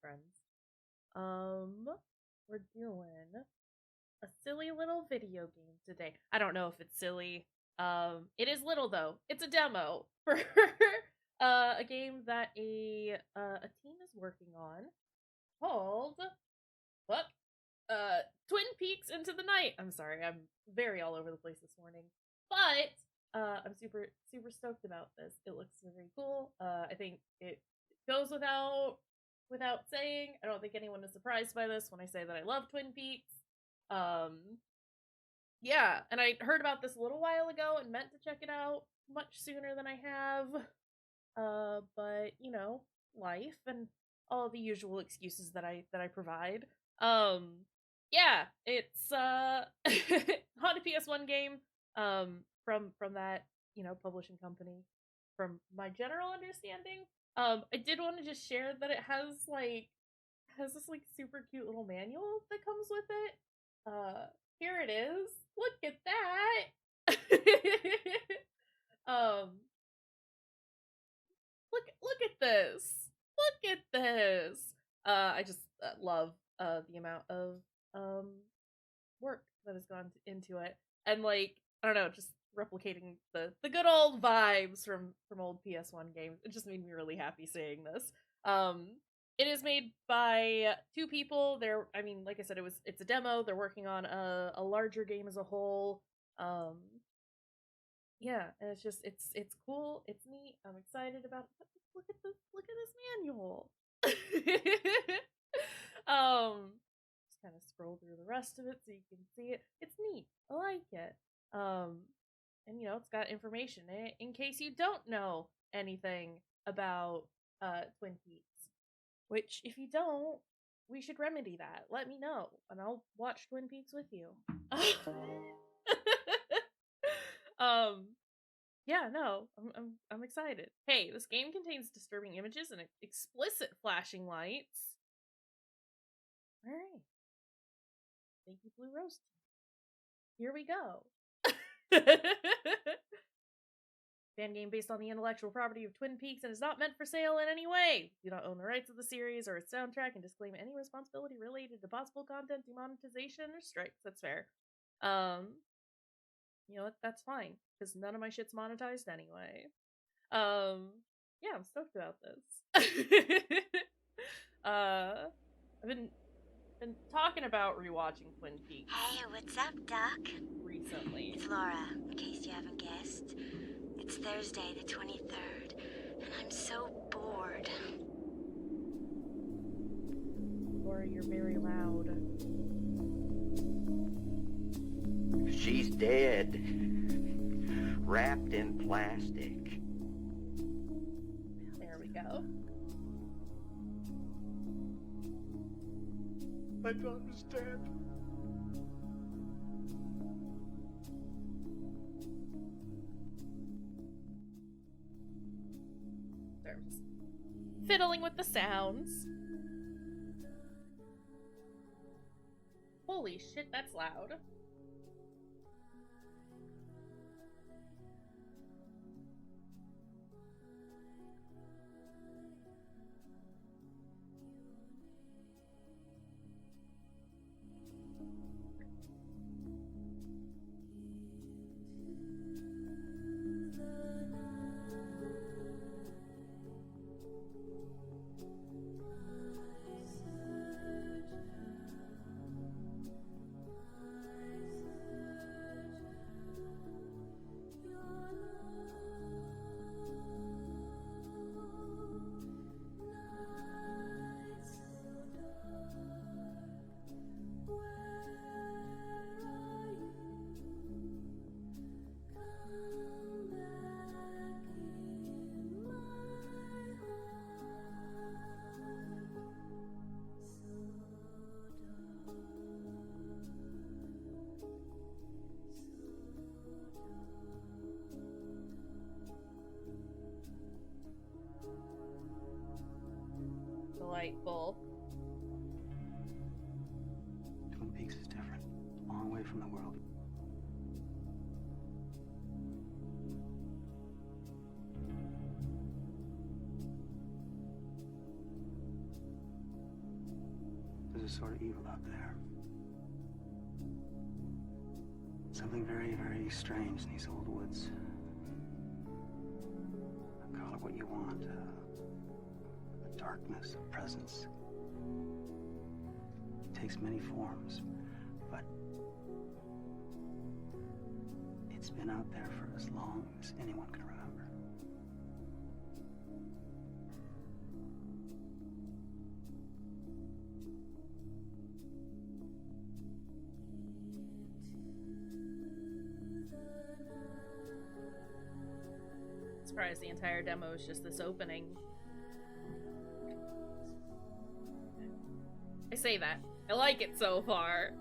friends. We're doing a silly little video game today. I don't know if it's silly. It is little though. It's a demo for a game that a team is working on called what? Twin Peaks Into the Night. I'm sorry, I'm very all over the place this morning, but I'm super stoked about this. It looks very cool. I think it goes without saying. I don't think anyone is surprised by this when I say that I love Twin Peaks. Um, yeah, and I heard about this a little while ago and meant to check it out much sooner than I have. But you know, life and all the usual excuses that I provide. Um, yeah, it's on a PS1 game. From that publishing company. From my general understanding, I did want to just share that it has this like super cute little manual that comes with it. Here it is. Look at that. um, look at this. Look at this. I just love the amount of um work that has gone into it, and like I don't know, just replicating the good old vibes from old PS1 games. It just made me really happy seeing this. It is made by two people. I mean, like I said, it's a demo. They're working on a larger game as a whole. Um, yeah, and it's cool. It's neat. I'm excited about it. Look at this manual. Just kind of scroll through the rest of it so you can see it. It's neat. I like it. And it's got information in it in case you don't know anything about Twin Peaks. Which, if you don't, we should remedy that. Let me know, and I'll watch Twin Peaks with you. Yeah, no, I'm excited. Hey, this game contains disturbing images and explicit flashing lights. All right, thank you, Blue Rose. Here we go. Fan game based on the intellectual property of Twin Peaks and is not meant for sale in any way. You don't own the rights of the series or its soundtrack and disclaim any responsibility related to possible content demonetization or strikes. That's fair. You know what? That's fine because none of my shit's monetized anyway. Yeah, I'm stoked about this. I've been talking about rewatching Twin Peaks. Hey, what's up, Doc? Recently. It's Laura, in case you haven't guessed. It's Thursday the 23rd, and I'm so bored. Laura, you're very loud. She's dead. Wrapped in plastic. There we go. My daughter's dead. Sorry, I'm just fiddling with the sounds. Holy shit, that's loud. Delightful. Twin Peaks is different. It's a long way from the world. a sort of evil out there. Something very, very strange in these old woods. Call it what you want. A darkness, a presence. It takes many forms, but it's been out there for as long as anyone can remember. Surprised the entire demo is just this opening. I say that. I like it so far.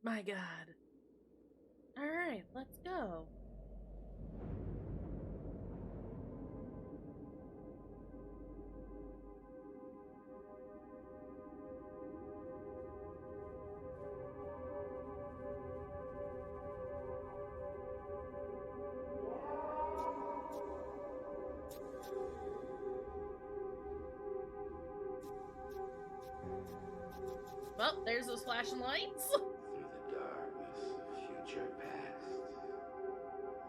My God. Alright, let's go. Well, there's those flashing lights. Through the darkness of future past,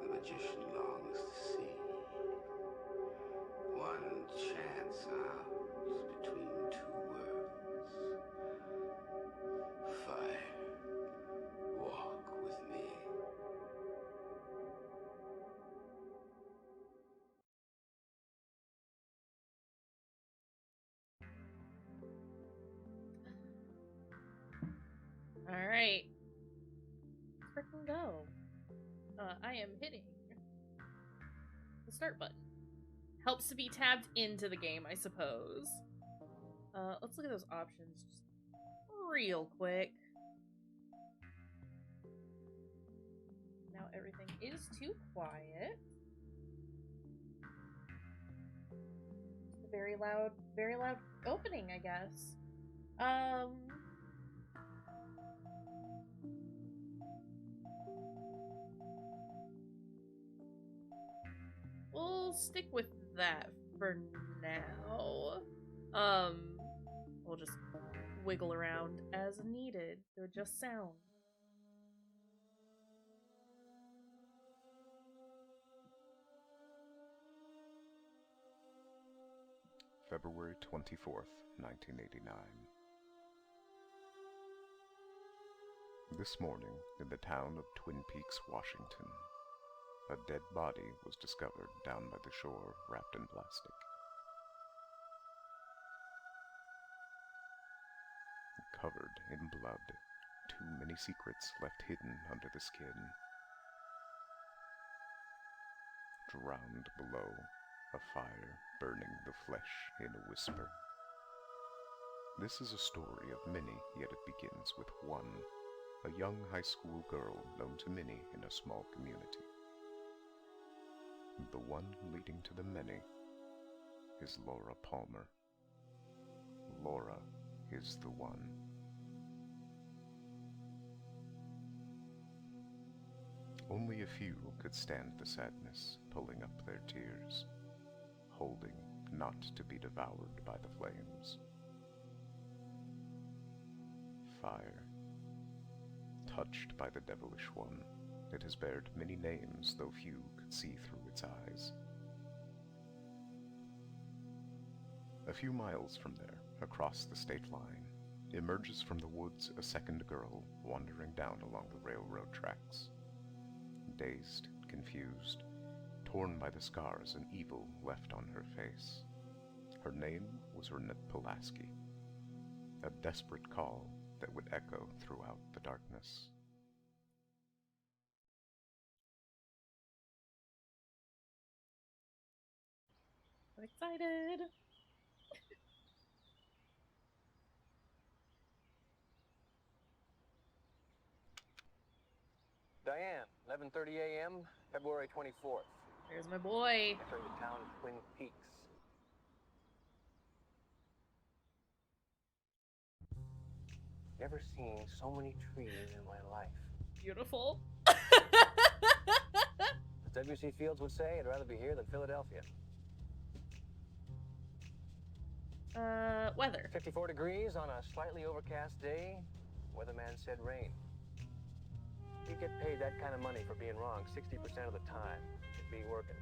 the magician longs to see one chance out between two worlds. Fire, walk with me. Alright. Frickin' go. I am hitting the start button. Helps to be tabbed into the game, I suppose. Let's look at those options just real quick. Now everything is too quiet. It's a very loud opening, I guess. We'll stick with that for now. We'll just wiggle around as needed to adjust sound. February 24th, 1989. This morning, in the town of Twin Peaks, Washington, a dead body was discovered down by the shore, wrapped in plastic. Covered in blood, too many secrets left hidden under the skin. Drowned below, a fire burning the flesh in a whisper. This is a story of many, yet it begins with one, a young high school girl known to many in a small community. The one leading to the many is Laura Palmer. Laura is the one. Only a few could stand the sadness, pulling up their tears, holding not to be devoured by the flames. Fire. Touched by the devilish one, it has bared many names, though few could see through its eyes. A few miles from there, across the state line, emerges from the woods a second girl wandering down along the railroad tracks. Dazed, confused, torn by the scars and evil left on her face. Her name was Ernest Pulaski. A desperate call, that would echo throughout the darkness. I'm excited. Diane, 11:30 a.m., February 24th. There's my boy. Entering the town of Twin Peaks. Never seen so many trees in my life. Beautiful. As W.C. Fields would say, I'd rather be here than Philadelphia. Weather. 54 degrees on a slightly overcast day. Weatherman said rain. You get paid that kind of money for being wrong 60% of the time. You'd be working.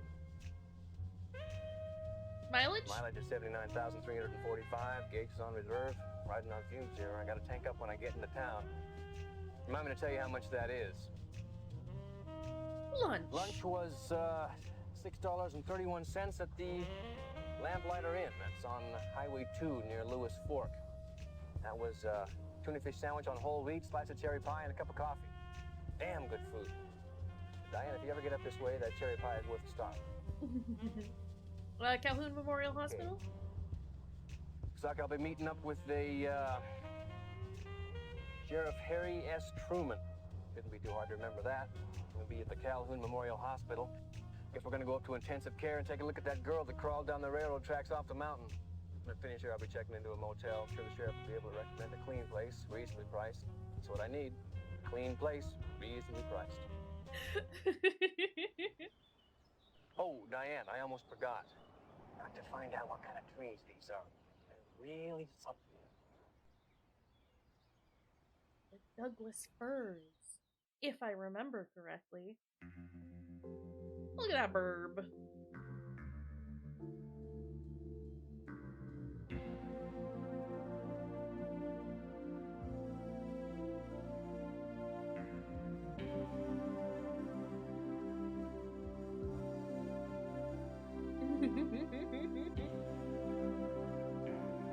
Mileage? Mileage is 79,345. Gauge is on reserve. Riding on fumes here. I gotta tank up when I get into town. Remind me to tell you how much that is. Lunch. Lunch was $6.31 at the Lamplighter Inn. That's on Highway 2 near Lewis Fork. That was tuna fish sandwich on whole wheat, slice of cherry pie, and a cup of coffee. Damn good food. Diane, if you ever get up this way, that cherry pie is worth a stop. Calhoun Memorial Hospital? Okay. Looks like I'll be meeting up with the Sheriff Harry S. Truman. Shouldn't be too hard to remember that. We'll be at the Calhoun Memorial Hospital. Guess we're gonna go up to intensive care and take a look at that girl that crawled down the railroad tracks off the mountain. When I finish here, I'll be checking into a motel. I'm sure the sheriff will be able to recommend a clean place, reasonably priced. That's what I need. Clean place, reasonably priced. Oh, Diane, I almost forgot. Got to find out what kind of trees these are. They're really something. The Douglas firs, if I remember correctly. Look at that burb.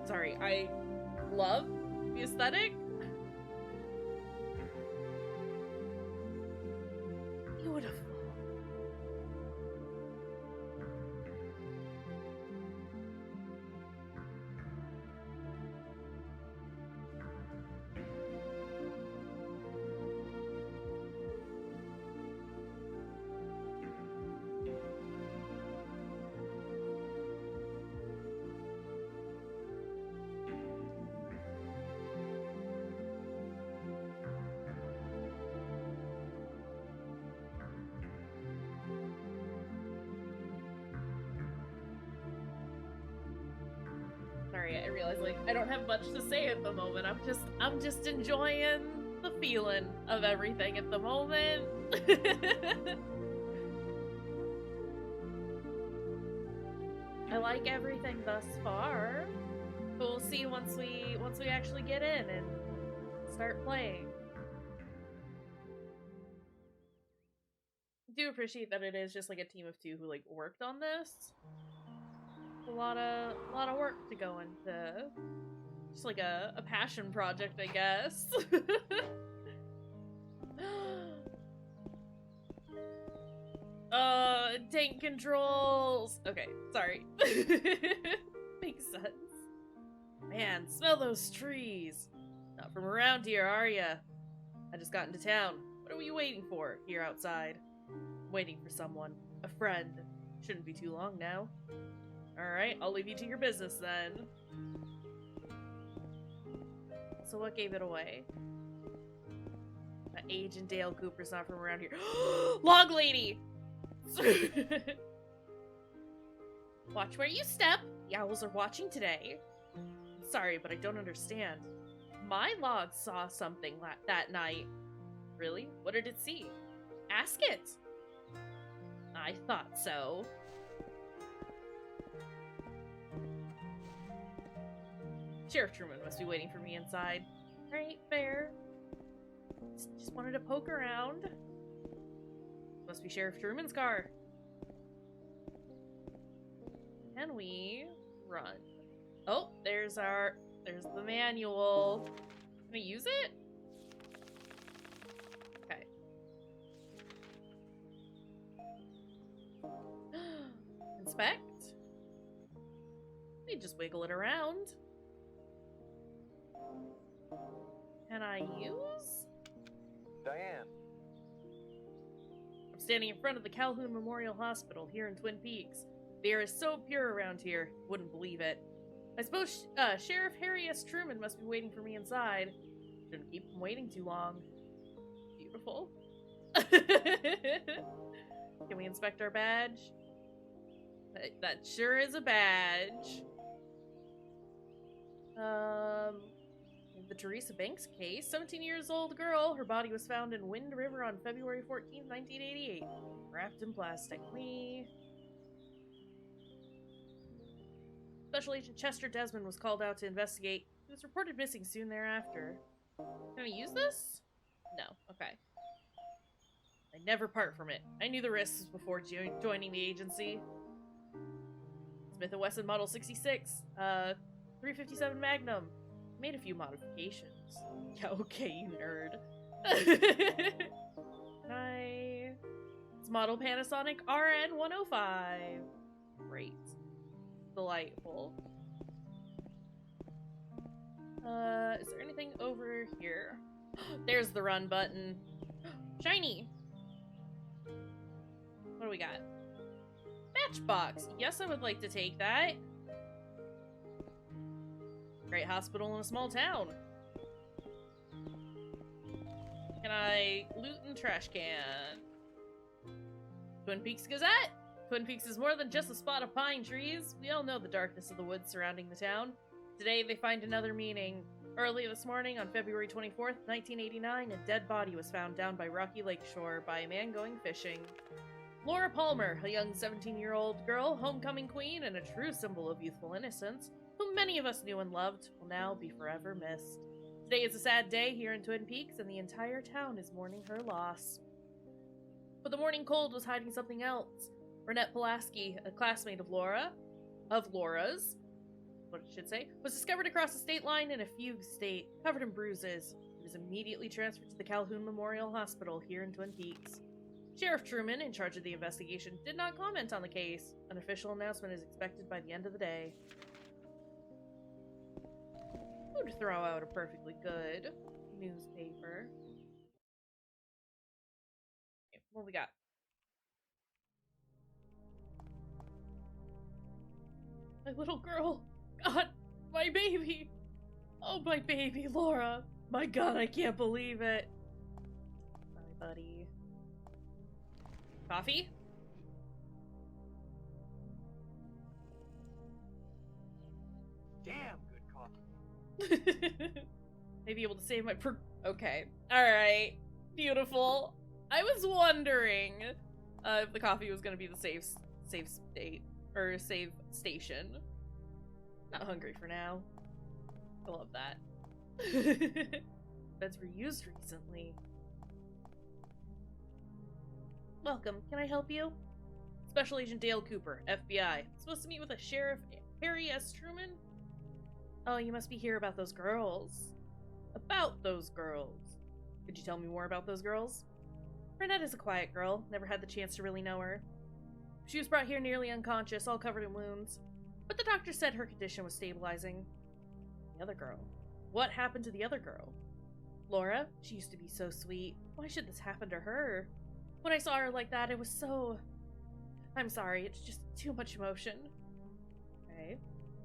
Sorry, I love the aesthetic. Beautiful. Sorry, I realize like I don't have much to say at the moment. I'm just enjoying the feeling of everything at the moment. I like everything thus far, but we'll see once we actually get in and start playing. I do appreciate that it is just like a team of two who like worked on this. A lot of work to go into. Just like a passion project, I guess. Tank controls. Okay, sorry. Makes sense. Man, smell those trees. Not from around here, are ya? I just got into town. What are we waiting for here outside? Waiting for someone. A friend. Shouldn't be too long now. Alright, I'll leave you to your business then. So what gave it away? That Agent Dale Cooper's not from around here. Log lady! Watch where you step. The owls are watching today. Sorry, but I don't understand. My log saw something that night. Really? What did it see? Ask it. I thought so. Sheriff Truman must be waiting for me inside. Alright, fair. Just wanted to poke around. Must be Sheriff Truman's car. Can we run? Oh, there's the manual. Can I use it? Okay. Inspect? Let me just wiggle it around. Can I use? Diane. I'm standing in front of the Calhoun Memorial Hospital here in Twin Peaks. The air is so pure around here, wouldn't believe it. I suppose Sheriff Harry S. Truman must be waiting for me inside. Shouldn't keep him waiting too long. Beautiful. Can we inspect our badge? That sure is a badge. The Teresa Banks case. 17 years old girl. Her body was found in Wind River on February 14th, 1988. Wrapped in plastic. Special Agent Chester Desmond was called out to investigate. He was reported missing soon thereafter. Can I use this? No. Okay. I never part from it. I knew the risks before joining the agency. Smith & Wesson Model 66. 357 Magnum. Made a few modifications. Yeah, okay, you nerd. It's model Panasonic RN105. Great. Delightful. Is there anything over here? There's the run button. Shiny! What do we got? Matchbox. Yes, I would like to take that. Great hospital in a small town. Can I loot and trash can? Twin Peaks Gazette? Twin Peaks is more than just a spot of pine trees. We all know the darkness of the woods surrounding the town. Today, they find another meaning. Early this morning, on February 24th, 1989, a dead body was found down by Rocky Lake shore by a man going fishing. Laura Palmer, a young 17-year-old girl, homecoming queen, and a true symbol of youthful innocence, whom many of us knew and loved, will now be forever missed. Today is a sad day here in Twin Peaks, and the entire town is mourning her loss. But the morning cold was hiding something else. Renette Pulaski, a classmate of Laura's, what it should say, was discovered across the state line in a fugue state, covered in bruises. He was immediately transferred to the Calhoun Memorial Hospital here in Twin Peaks. Sheriff Truman, in charge of the investigation, did not comment on the case. An official announcement is expected by the end of the day. Who would throw out a perfectly good newspaper? Okay, what we got? My little girl! God! My baby! Oh, my baby, Laura! My God, I can't believe it! Sorry, buddy. Coffee? Damn good coffee. Maybe able to save my okay. Alright. Beautiful. I was wondering if the coffee was gonna be the save state or save station. Not hungry for now. I love that. Beds were used recently. Welcome. Can I help you? Special Agent Dale Cooper, FBI. Supposed to meet with a Sheriff Harry S. Truman? Oh, you must be here about those girls. About those girls. Could you tell me more about those girls? Renette is a quiet girl. Never had the chance to really know her. She was brought here nearly unconscious, all covered in wounds. But the doctor said her condition was stabilizing. The other girl. What happened to the other girl? Laura? She used to be so sweet. Why should this happen to her? When I saw her like that, it was so... I'm sorry, it's just too much emotion. Okay.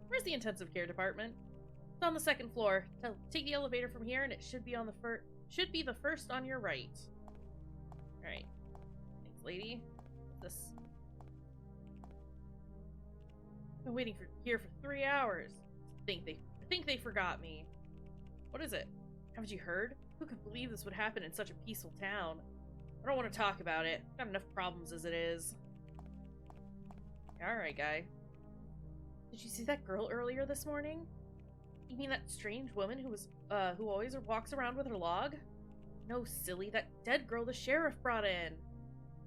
Where's the intensive care department? It's on the second floor. Take the elevator from here, and it should be on the the first on your right. Alright. Thanks, lady. What's this? I've been waiting here for 3 hours. I think they forgot me. What is it? Haven't you heard? Who could believe this would happen in such a peaceful town? I don't want to talk about it. Got enough problems as it is. Alright, guy. Did you see that girl earlier this morning? You mean that strange woman who always walks around with her log? No, silly, that dead girl the sheriff brought in.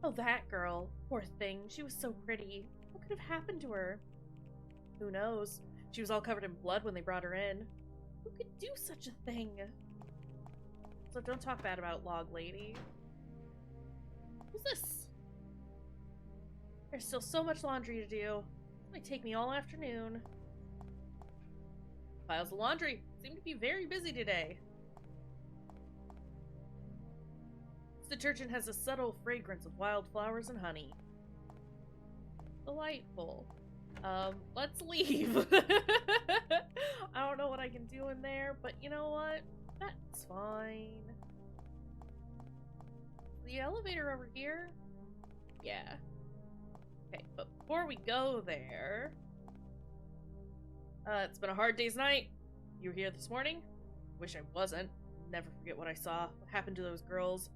Oh, that girl. Poor thing. She was so pretty. What could have happened to her? Who knows? She was all covered in blood when they brought her in. Who could do such a thing? Also, don't talk bad about Log Lady. Who's this? There's still so much laundry to do. It might take me all afternoon. Piles of laundry seem to be very busy today. This detergent has a subtle fragrance of wildflowers and honey. Delightful. Let's leave. I don't know what I can do in there, but you know what? That's fine. The elevator over here? Yeah. Okay, but before we go there... it's been a hard day's night. You were here this morning? Wish I wasn't. Never forget what I saw. What happened to those girls?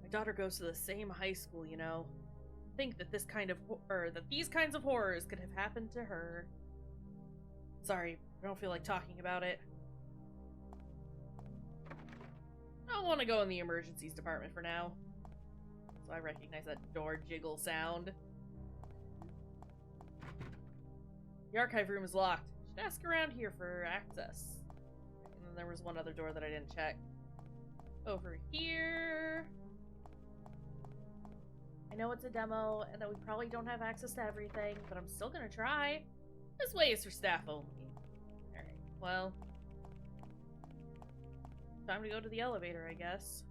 My daughter goes to the same high school, you know. Think that these kinds of horrors could have happened to her. Sorry, I don't feel like talking about it. I don't want to go in the emergencies department for now. So I recognize that door jiggle sound. The archive room is locked. Should ask around here for access. And then there was one other door that I didn't check. Over here... I know it's a demo, and that we probably don't have access to everything, but I'm still gonna try. This way is for staff only. Alright, well... time to go to the elevator, I guess.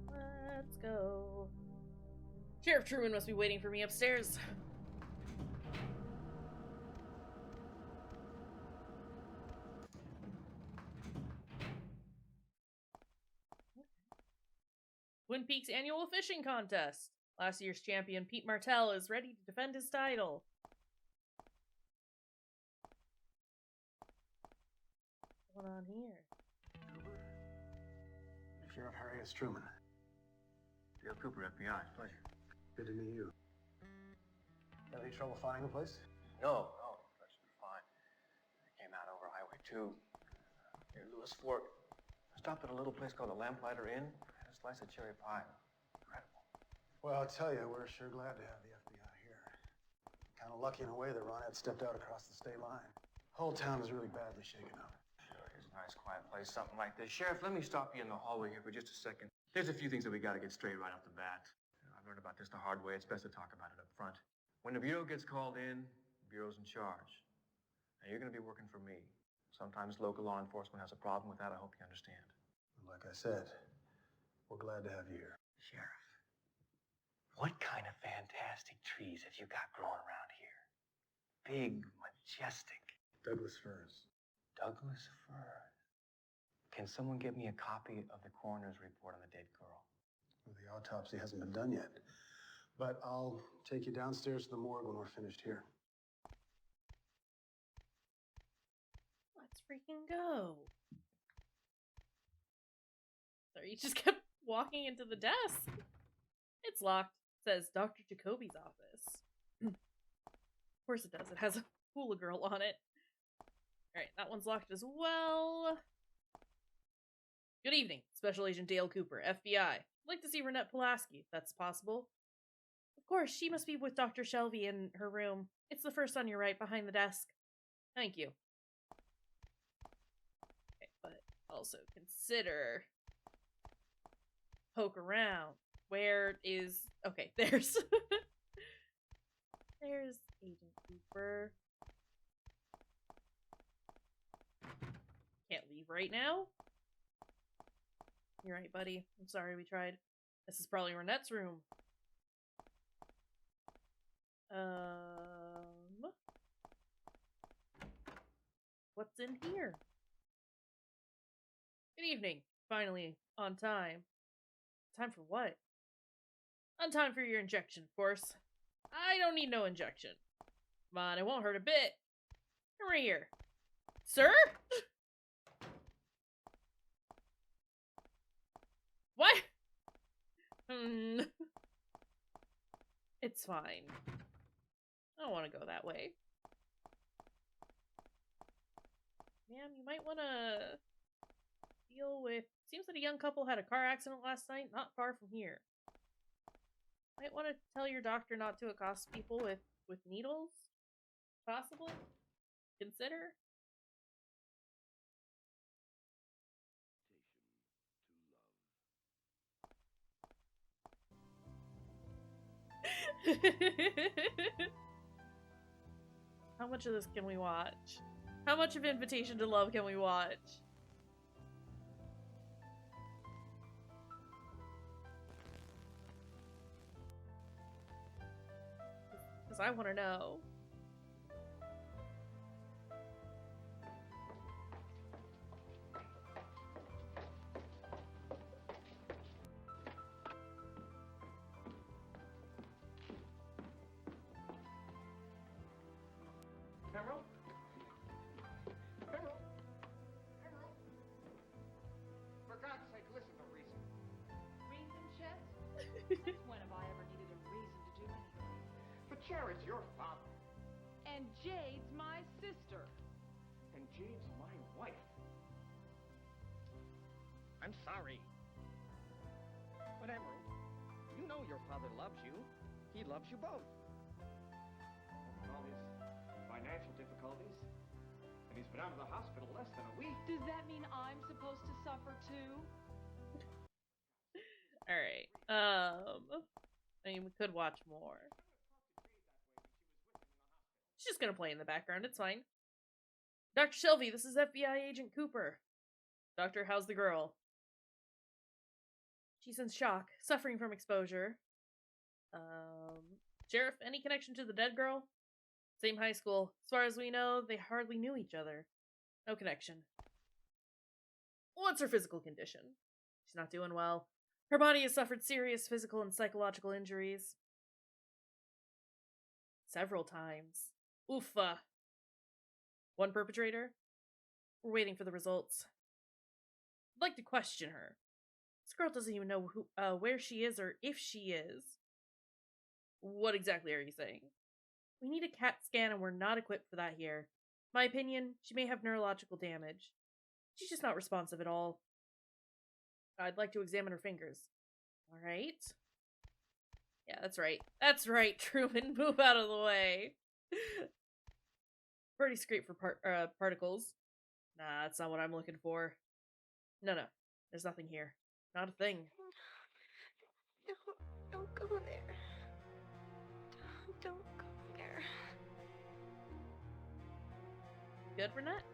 Let's go. Sheriff Truman must be waiting for me upstairs. Twin Peaks annual fishing contest. Last year's champion Pete Martell is ready to defend his title. What's going on here? Sheriff Harry S. Truman. Dale Cooper, FBI. Pleasure. Good to meet you. Have any trouble finding the place? No, that should be fine. I came out over Highway 2 near Lewis Fork. I stopped at a little place called the Lamplighter Inn. Had a slice of cherry pie. Incredible. Well, I'll tell you, we're sure glad to have the FBI here. Kind of lucky in a way that Ron had stepped out across the state line. Whole town is really badly shaken up. Sure, it's a nice, quiet place, something like this. Sheriff, let me stop you in the hallway here for just a second. There's a few things that we got to get straight right off the bat. I've learned about this the hard way. It's best to talk about it up front. When the Bureau gets called in, the Bureau's in charge. And you're going to be working for me. Sometimes local law enforcement has a problem with that. I hope you understand. Like I said, we're glad to have you here. Sheriff, what kind of fantastic trees have you got growing around here? Big, majestic. Douglas firs. Douglas firs. Can someone get me a copy of the coroner's report on the dead girl? Well, the autopsy hasn't been done yet. But I'll take you downstairs to the morgue when we're finished here. Let's freaking go. Sorry, you just kept walking into the desk. It's locked. It says Dr. Jacoby's office. Of course it does. It has a hula girl on it. Alright, that one's locked as well. Good evening, Special Agent Dale Cooper, FBI. I'd like to see Renette Pulaski, if that's possible. Of course, she must be with Dr. Shelby in her room. It's the first on your right, behind the desk. Thank you. Okay, but also consider... poke around. Where is... okay, there's... there's Agent Cooper. Can't leave right now. You're right, buddy. I'm sorry we tried. This is probably Renette's room. What's in here? Good evening. Finally, on time. Time for what? On time for your injection, of course. I don't need no injection. Come on, it won't hurt a bit. Come right here. Sir? What? It's fine. I don't want to go that way. Ma'am, you might want to deal with... seems that a young couple had a car accident last night, not far from here. Might want to tell your doctor not to accost people with needles? Possibly? Consider? How much of this can we watch? How much of Invitation to Love can we watch? Because I want to know. Emerald? Emerald? Emerald? For God's sake, listen to reason. Reason, Chet? When have I ever needed a reason to do anything? But Jared's your father, And Jade's my sister. and Jade's my wife. I'm sorry. But Emerald, you know your father loves you. He loves you both. With all his financial difficulties, and he's been out of the hospital less than a week. Does that mean I'm supposed to suffer too? Alright. I mean, we could watch more. She's just gonna play in the background, it's fine. Dr. Shelby, this is FBI Agent Cooper. Doctor, how's the girl? She's in shock, suffering from exposure. Sheriff, any connection to the dead girl? Same high school. As far as we know, they hardly knew each other. No connection. What's her physical condition? She's not doing well. Her body has suffered serious physical and psychological injuries. Several times. Oofa. One perpetrator? We're waiting for the results. I'd like to question her. This girl doesn't even know where she is or if she is. What exactly are you saying? We need a CAT scan and we're not equipped for that here. My opinion, she may have neurological damage. She's just not responsive at all. I'd like to examine her fingers. Alright. Yeah, that's right. That's right, Truman. Move out of the way. Pretty scrape for particles. Nah, that's not what I'm looking for. No. There's nothing here. Not a thing. No, don't go there. Don't go there. Good, Renette?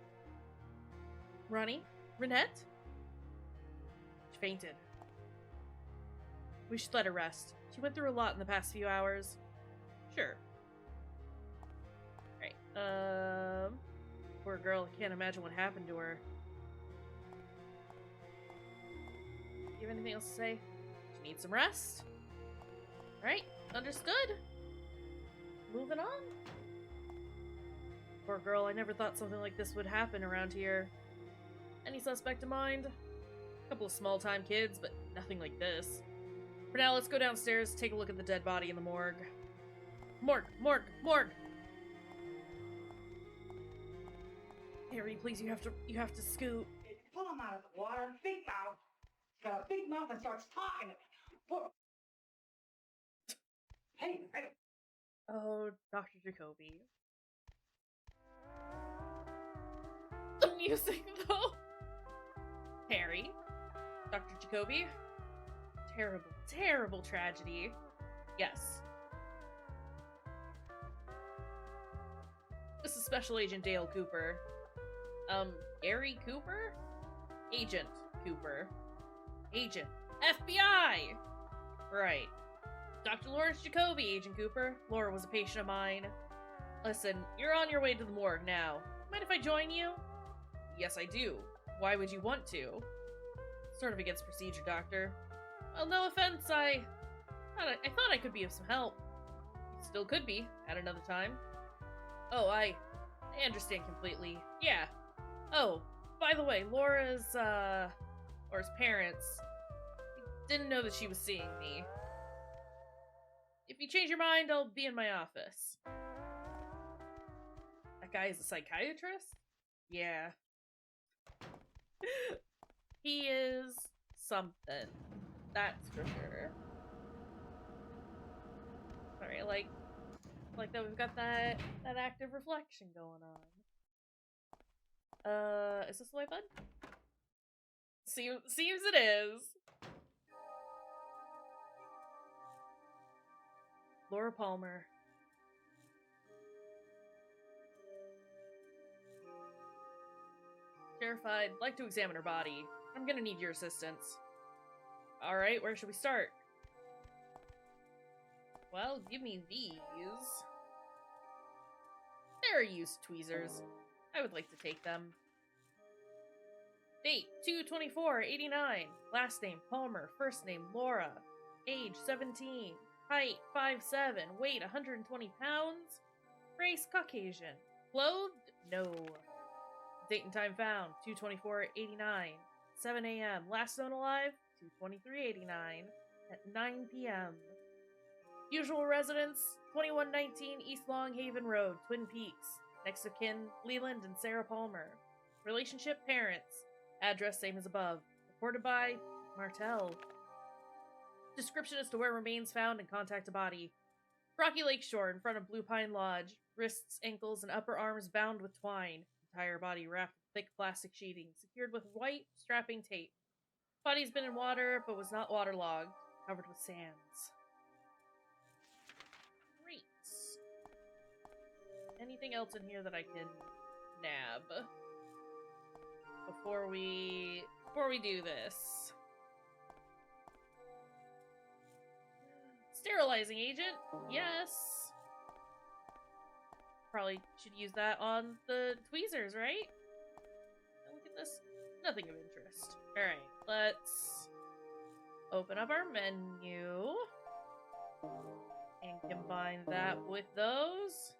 Ronnie? Renette? She fainted. We should let her rest. She went through a lot in the past few hours. Sure. Right. Poor girl, I can't imagine what happened to her. You have anything else to say? She needs some rest? Alright, understood. Moving on. Poor girl, I never thought something like this would happen around here. Any suspect in mind? A couple of small-time kids, but nothing like this. For now, let's go downstairs, take a look at the dead body in the morgue. Morgue! Harry, please, you have to scoot. Pull him out of the water. Big mouth. He's got a big mouth and starts talking to me. Pull. Hey. Oh, Dr. Jacoby. The music, though. Harry. Dr. Jacoby. Terrible tragedy. Yes. This is Special Agent Dale Cooper. Gary Cooper? Agent Cooper. Agent. FBI! Right. Dr. Lawrence Jacoby, Agent Cooper. Laura was a patient of mine. Listen, you're on your way to the morgue now. Mind if I join you? Yes, I do. Why would you want to? Sort of against procedure, Doctor. Well, no offense, I thought I could be of some help. Still could be, at another time. Oh, I understand completely. Yeah. Oh, by the way, Laura's parents didn't know that she was seeing me. If you change your mind, I'll be in my office. That guy is a psychiatrist? Yeah. He is something. That's for sure. Sorry, I like that we've got that active reflection going on. Is this the white button? Seems it is. Laura Palmer. Terrified, like to examine her body. I'm gonna need your assistance. Alright, where should we start? Well, give me these. They're used tweezers. I would like to take them. Date, 2/24/89. Last name, Palmer. First name, Laura. Age, 17. Height, 5'7". Weight, 120 pounds. Race, Caucasian. Clothed? No. Date and time found, 2/24/89. 7 a.m. Last known alive, 2/23/89. At 9 p.m. Usual residence, 2119 East Long Haven Road, Twin Peaks. Next of kin, Leland and Sarah Palmer. Relationship, parents. Address, same as above. Reported by Martell. Description as to where remains found and contact a body. Rocky Lake Shore in front of Blue Pine Lodge. Wrists, ankles, and upper arms bound with twine. Entire body wrapped in thick plastic sheeting, secured with white strapping tape. Body's been in water, but was not waterlogged. Covered with sands. Great. Anything else in here that I can nab before we do this? Sterilizing agent, yes. Probably should use that on the tweezers, right? Look at this. Nothing of interest. Alright, let's open up our menu and combine that with those.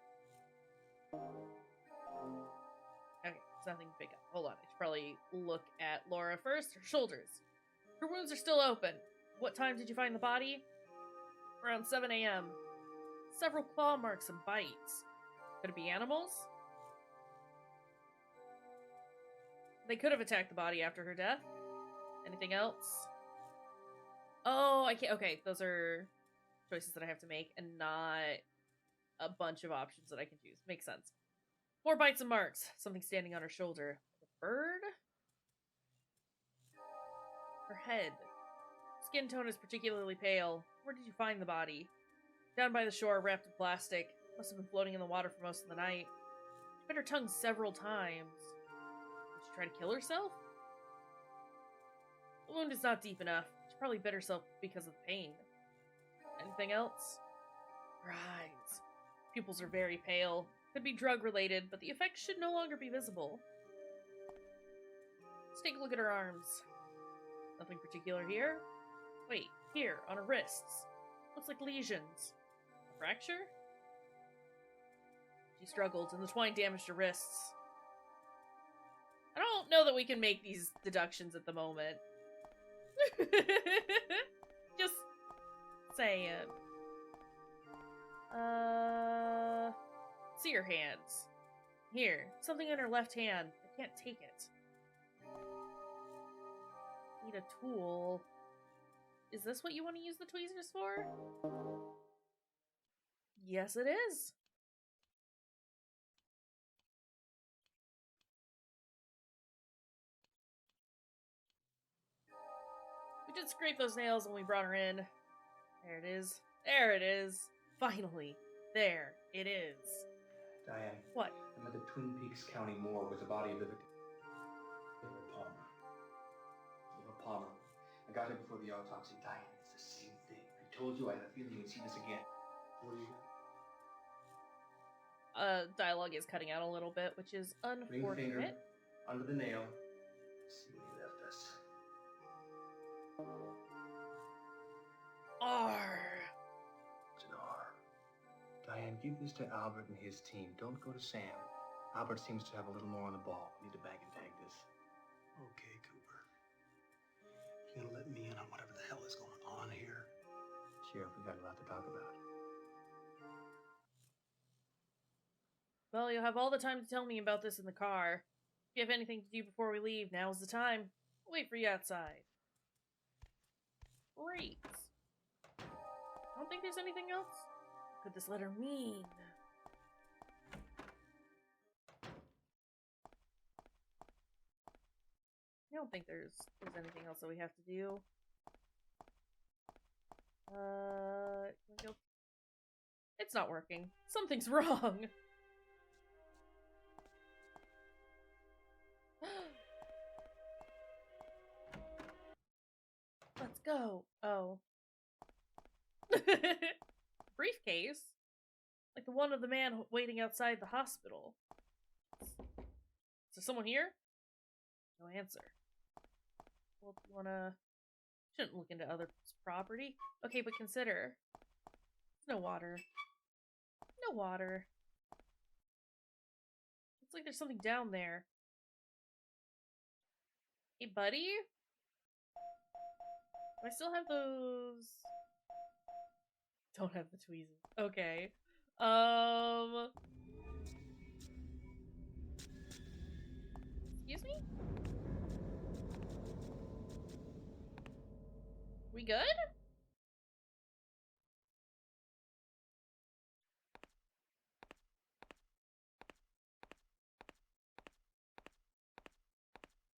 Okay, it's nothing big up. Hold on, I should probably look at Laura first. Her shoulders. Her wounds are still open. What time did you find the body? Around 7 a.m. Several claw marks and bites. Could it be animals? They could have attacked the body after her death. Anything else? Oh, I can't. Okay, those are choices that I have to make and not a bunch of options that I can choose. Makes sense. More bites and marks. Something standing on her shoulder. A bird? Her head. Skin tone is particularly pale. Where did you find the body? Down by the shore, wrapped in plastic. Must have been floating in the water for most of the night. She bit her tongue several times. Did she try to kill herself? The wound is not deep enough. She probably bit herself because of the pain. Anything else? Her eyes. Pupils are very pale. Could be drug-related, but the effects should no longer be visible. Let's take a look at her arms. Nothing particular here. Wait, here, on her wrists. Looks like lesions. A fracture? She struggled, and the twine damaged her wrists. I don't know that we can make these deductions at the moment. Just saying. See her hands. Here, something in her left hand. I can't take it. Need a tool. Is this what you want to use the tweezers for? Yes, it is. We did scrape those nails when we brought her in. There it is. There it is. Finally. There it is. Diane. What? I'm at the Twin Peaks County morgue with the body of the victim. Laura Palmer. Laura Palmer. I got her before the autopsy. Diane, it's the same thing. I told you I had a feeling you'd see this again. What do you got? Dialogue is cutting out a little bit, which is unfortunate. Ring finger under the nail. Let's see what he left us. R. It's an R. Diane, give this to Albert and his team. Don't go to Sam. Albert seems to have a little more on the ball. We need to bag and tag this. Okay, Cooper. You gonna let me in on whatever the hell is going on here? Sheriff, we got a lot to talk about. Well, you'll have all the time to tell me about this in the car. If you have anything to do before we leave, now's the time. I'll wait for you outside. Great. I don't think there's anything else. What could this letter mean? I don't think there's anything else that we have to do. Can we go It's not working. Something's wrong. Let's go. Oh. Briefcase? Like the one of the man waiting outside the hospital. Is there someone here? No answer. Well, you wanna... Shouldn't look into other property. Okay, but consider. There's no water. No water. Looks like there's something down there. Hey, buddy? Do I still have those? Don't have the tweezers. Okay. Excuse me? We good?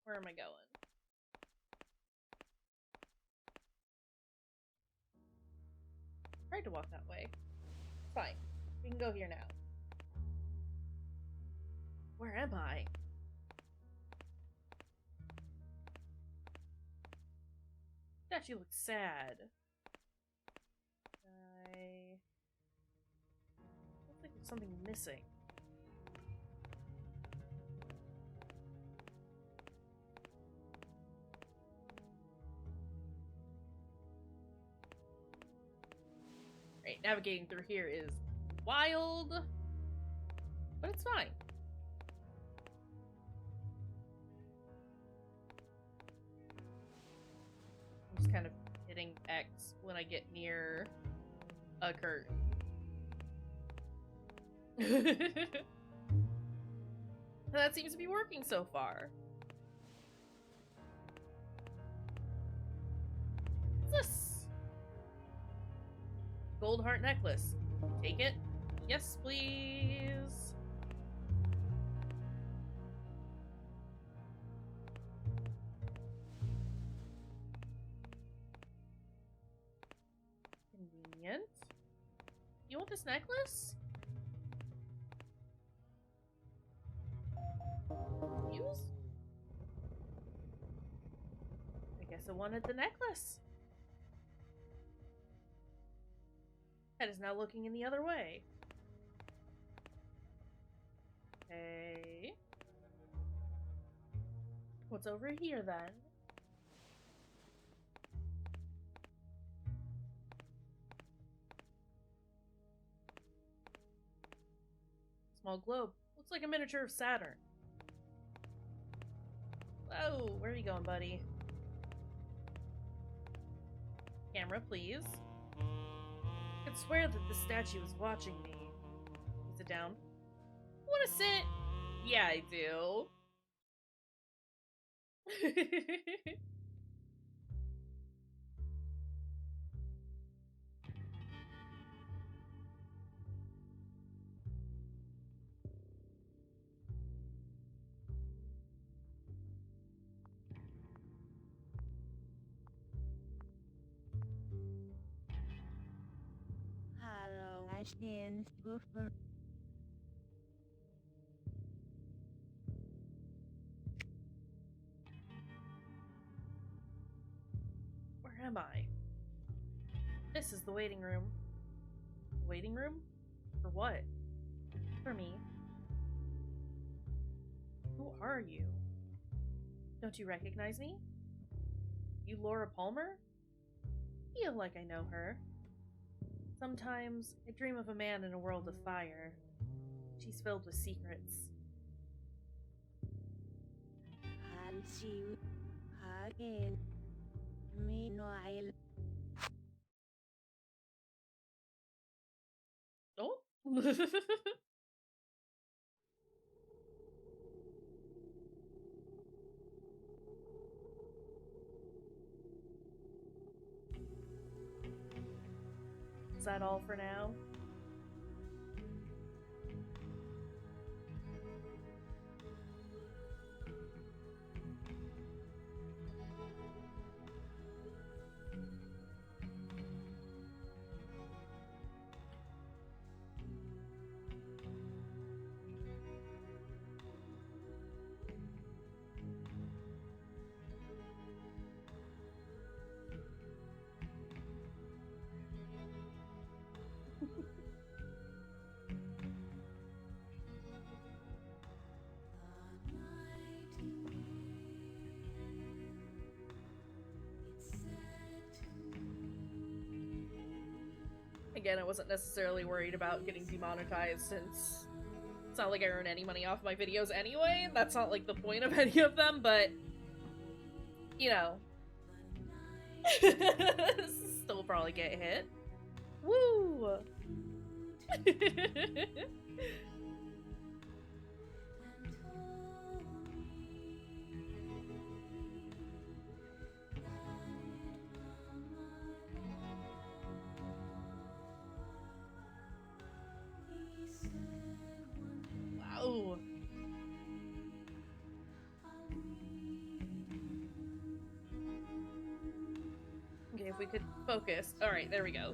Where am I going? Tried to walk that way. Fine. We can go here now. Where am I? Statue looks sad. Looks like there's something missing. Right, navigating through here is wild, but it's fine. I'm just kind of hitting X when I get near a curtain. That seems to be working so far. What's this? Gold heart necklace. Take it? Yes, please. Convenient. You want this necklace? Use? I guess I wanted the necklace. Head is now looking in the other way. Okay. What's over here then? Small globe. Looks like a miniature of Saturn. Whoa, where are you going, buddy? Camera, please. I could swear that the statue is watching me. Sit down. Wanna sit? Yeah, I do. Hello, Ashton. Buffer. Where am I? This is the waiting room. Waiting room? For what? For me. Who are you? Don't you recognize me? You Laura Palmer? Feel like I know her. Sometimes I dream of a man in a world of fire. She's filled with secrets. I'll see you again. Meanwhile. Oh? Is that all for now? Again, I wasn't necessarily worried about getting demonetized since it's not like I earn any money off my videos anyway. That's not like the point of any of them, but you know. Still probably get hit. Woo! Wow. Okay, if we could focus. Alright, there we go.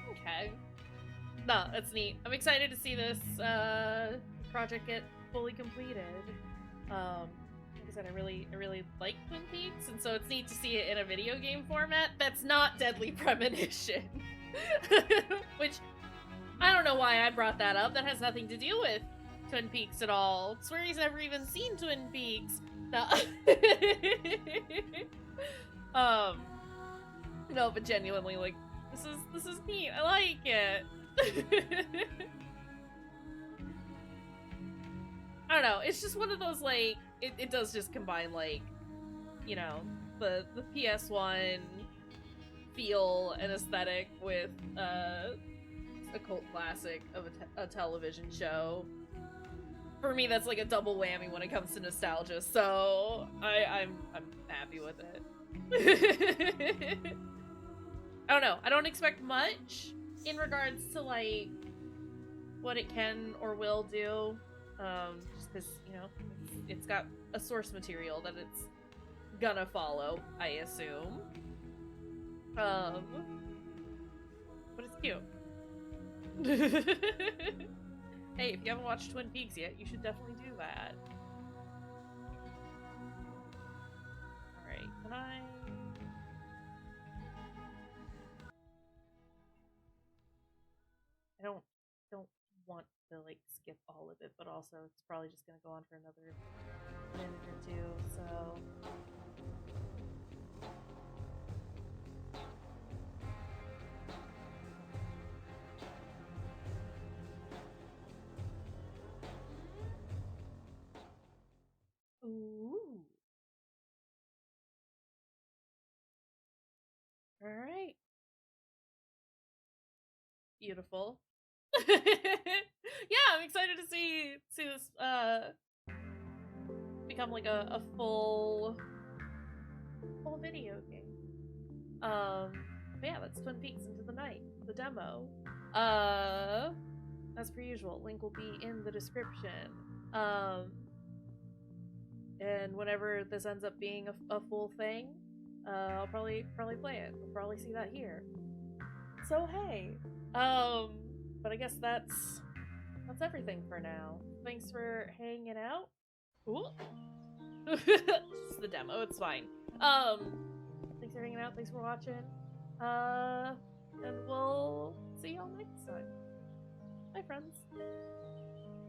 Okay. No, that's neat. I'm excited to see this project get fully completed. Like I said, I really like Twin Peaks, and so it's neat to see it in a video game format that's not Deadly Premonition. Which, I don't know why I brought that up. That has nothing to do with Twin Peaks at all. I swear he's never even seen Twin Peaks. No. No, but genuinely, like, this is neat. I like it. I don't know. It's just one of those, like, it does just combine, like, you know, the PS1 feel and aesthetic with a cult classic of a television show. For me, that's like a double whammy when it comes to nostalgia. So I'm happy with it. I don't know. I don't expect much in regards to, like, what it can or will do. Just because, you know, it's got a source material that it's gonna follow, I assume. But it's cute. Hey, if you haven't watched Twin Peaks yet, you should definitely do that. Alright, can I... I don't want to, like, skip all of it, but also it's probably just gonna go on for another minute or two, so... Ooh. Alright. Beautiful. Yeah, I'm excited to see this become like a full video game. But yeah, that's Twin Peaks Into the Night, the demo. As per usual, link will be in the description. And whenever this ends up being a full thing, I'll probably play it. We'll probably see that here. So hey, but I guess that's everything for now. Thanks for hanging out. Ooh. It's the demo, it's fine. Thanks for hanging out, thanks for watching. And we'll see y'all next time. Bye, friends.